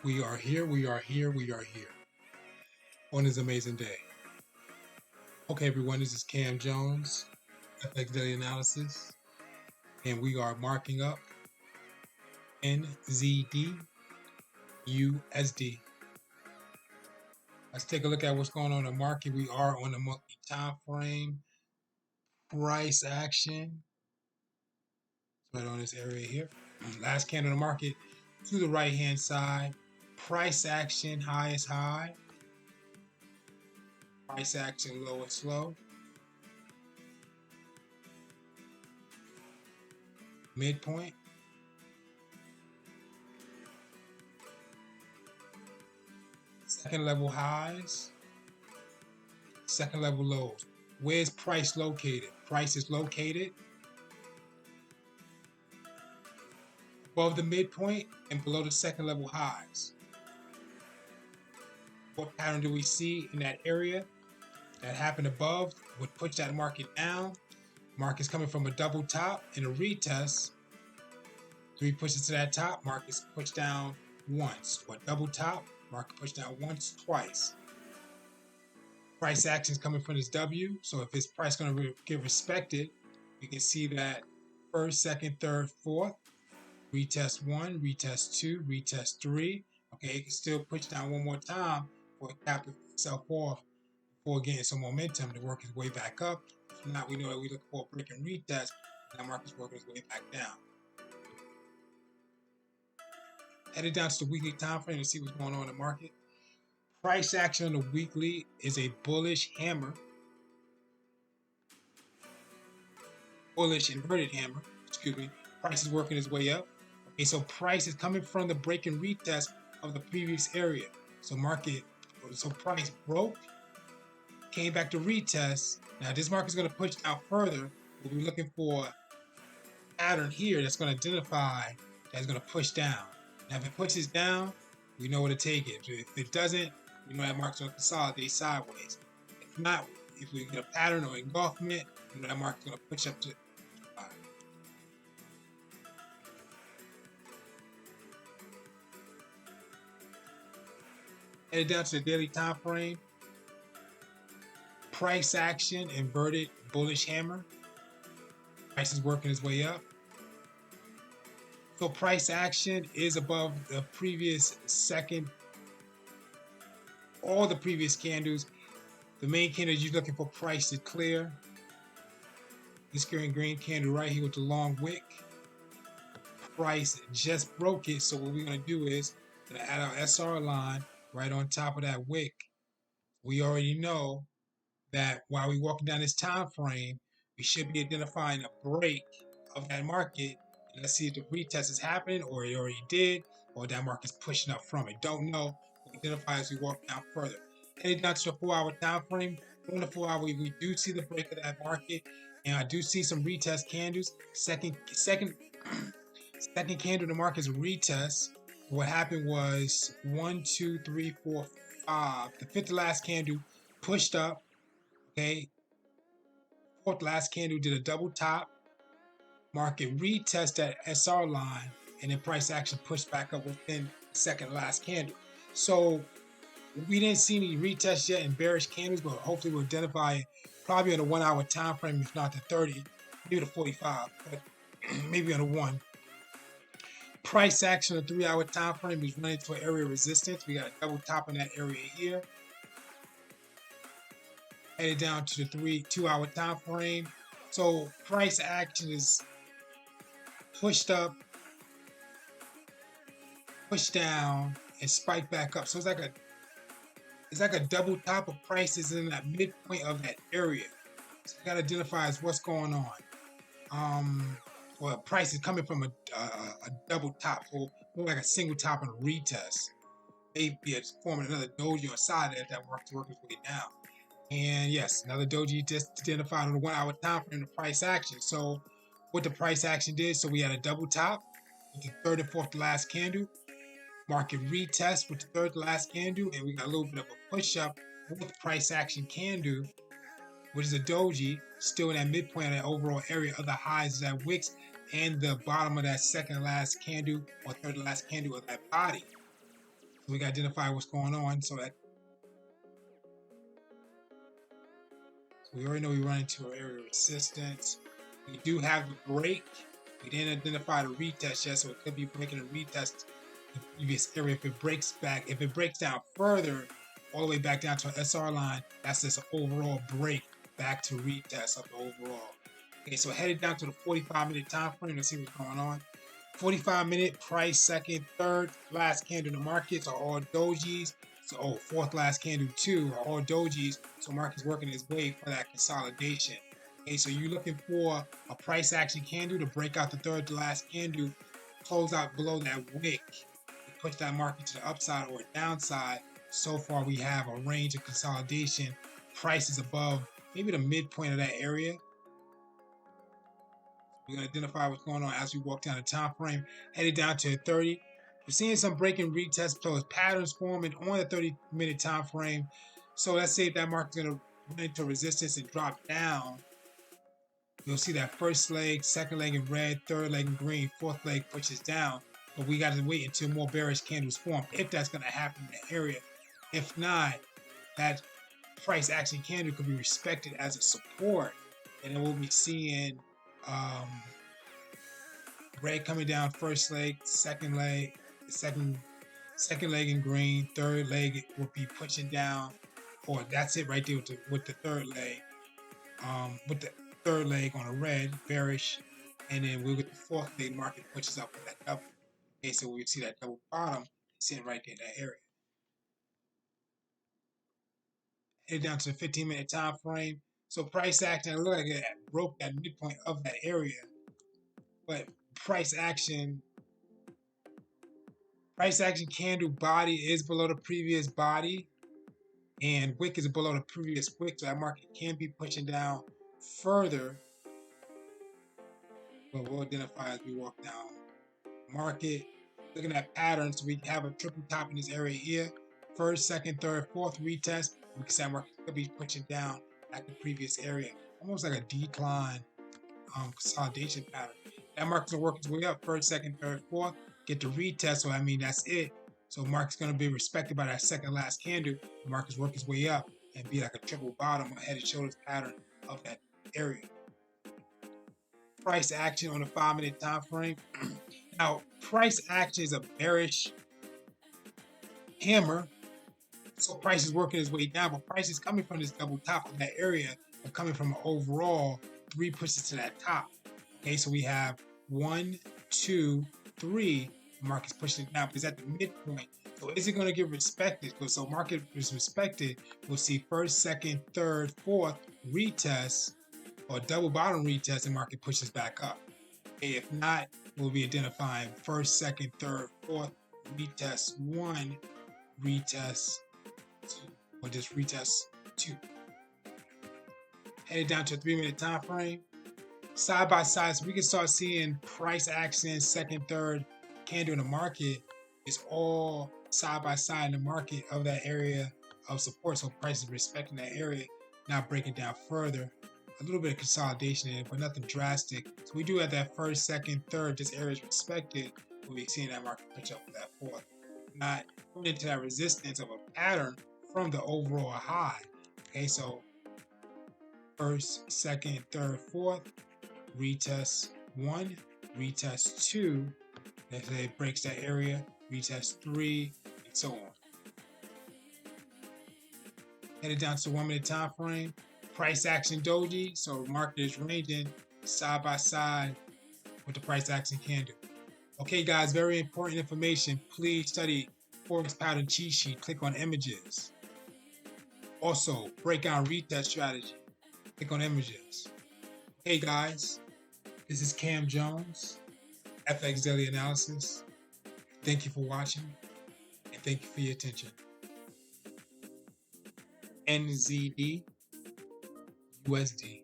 We are here, we are here, we are here on this amazing day. Okay, everyone, this is Cam Jones, FX Daily Analysis, and we are marking up NZD, USD. Let's take a look at what's going on in the market. We are on the monthly time frame. Price action, right on this area here. Last candle in the market to the right hand side. Price action, high is high. Price action, low is low. Midpoint. Second level highs, second level lows. Where's price located? Price is located above the midpoint and below the second level highs. What pattern do we see in that area that happened above would push that market down? Market's coming from a double top and a retest. Three pushes to that top, market's pushed down once. Or double top, market pushed down once, twice. Price action is coming from this W, so if this price going to get respected, you can see that first, second, third, fourth, retest one, retest two, retest three. Okay, it can still push down one more time before it cap itself off before getting some momentum to work its way back up. If not, we know that we look for a break and retest, and that market's working its way back down. Headed down to the weekly time frame to see what's going on in the market. Price action on the weekly is a bullish hammer. Bullish inverted hammer, excuse me. Price is working its way up. Okay, so price is coming from the break and retest of the previous area. So price broke, came back to retest. Now this market is going to push down further. We'll be looking for a pattern here that's going to identify that's going to push down. Now if it pushes down, we know where to take it. If it doesn't, we know that market's going to consolidate sideways. If not, if we get a pattern or engulfment, we know that market's going to push up to headed down to the daily time frame. Price action, inverted bullish hammer. Price is working its way up. So price action is above the previous second, all the previous candles. The main candle you're looking for price to clear. This green candle right here with the long wick. Price just broke it. So what we're going to do is going to add our SR line right on top of that wick. We already know that while we're walking down this time frame, we should be identifying a break of that market. Let's see if the retest is happening, or it already did, or that market's pushing up from it. Don't know. We'll identify as we walk down further. Heading down to the 4-hour time frame. On the 4-hour, we do see the break of that market, and I do see some retest candles. Second candle, the market's retest. What happened was 1, 2, 3, 4, 5. The fifth to last candle pushed up. Okay. Fourth last candle did a double top. Market retest that SR line, and then price action pushed back up within the second last candle. So we didn't see any retest yet in bearish candles, but hopefully we'll identify it probably on the 1-hour time frame, if not the 30, maybe the 45, but maybe on the 1. Price action on the 3-hour time frame is running to an area of resistance. We got a double top in that area here. Headed down to the 2-hour time frame. So price action is pushed up, pushed down, and spiked back up. So it's like a double top of prices in that midpoint of that area. So you got to identify as what's going on. Well, price is coming from a double top, so more like a single top and a retest. Maybe it's forming another doji on side that works its way down. And yes, another doji just identified on the 1-hour time frame, the price action. So what the price action did, so we had a double top with the third and fourth last candle. Market retest with the third last candle, and we got a little bit of a push up with the price action candle, which is a doji, still in that midpoint of that overall area of the highs of that wicks and the bottom of that second last candle or third last candle of that body. So we got to identify what's going on. So we already know we run into an area of resistance. We do have the break. We didn't identify the retest yet, so it could be breaking a retest the previous area. If it breaks back, if it breaks down further, all the way back down to an SR line, that's just an overall break back to retest of the overall. Okay, so headed down to the 45-minute time frame. Let's see what's going on. 45-minute price, second, third, last candle in the markets are all dojis. So, fourth last candle too are all dojis. So, market's working its way for that consolidation. Okay, so you're looking for a price action candle to break out the third to last candle, close out below that wick, to push that market to the upside or downside. So far, we have a range of consolidation. Prices above maybe the midpoint of that area. We're going to identify what's going on as we walk down the time frame, headed down to 30. We're seeing some breaking retest flows, patterns forming on the 30-minute time frame. So let's say if that market's going to run into resistance and drop down, you'll see that first leg, second leg in red, third leg in green, fourth leg pushes down. But we got to wait until more bearish candles form if that's going to happen in the area. If not, that price action candle could be respected as a support, and then we'll be seeing red coming down first leg, second leg in green, third leg will be pushing down, or that's it right there with the third leg. With the third leg on a red, bearish, and then we'll get the fourth leg market pushes up with that double. Okay, so we see that double bottom sitting right there in that area. Head down to the 15-minute time frame. So price action, it looked like it broke that midpoint of that area, but price action candle body is below the previous body, and wick is below the previous wick, so that market can be pushing down further. But we'll identify as we walk down market. Looking at patterns, we have a triple top in this area here. First, second, third, fourth retest. We can see that market could be pushing down at the previous area, almost like a decline consolidation pattern. That market's gonna work its way up first, second, third, fourth, get the retest. So I mean that's it. So market's gonna be respected by that second last candle. The market's work its way up and be like a triple bottom or head and shoulders pattern of that area. Price action on the 5-minute time frame. Now, price action is a bearish hammer. So price is working its way down, but price is coming from this double top of that area, but coming from an overall 3 pushes to that top. Okay, so we have 1, 2, 3. The market's pushing it down because at the midpoint. So is it going to get respected? So market is respected. We'll see first, second, third, fourth retest or double bottom retest, and market pushes back up. Okay, if not, we'll be identifying first, second, third, fourth, retest 1, retest 2, or just retest 2. Headed down to a 3-minute time frame. Side by side, so we can start seeing price action, second, third candle in the market is all side by side in the market of that area of support. So price is respecting that area, not breaking down further. A little bit of consolidation in it, but nothing drastic. So we do have that first, second, third, this area is respected. We'll be seeing that market pitch up with that fourth. Not going into that resistance of a pattern from the overall high. Okay, so first, second, third, fourth, retest 1, retest 2. Let's say it breaks that area, retest 3, and so on. Headed down to 1-minute time frame. Price action doji, so market is ranging side by side with the price action candle. Okay, guys, very important information. Please study Forex pattern cheat sheet. Click on images. Also, breakout retest strategy. Click on images. Hey guys, this is Cam Jones, FX Daily Analysis. Thank you for watching, and thank you for your attention. NZD, USD.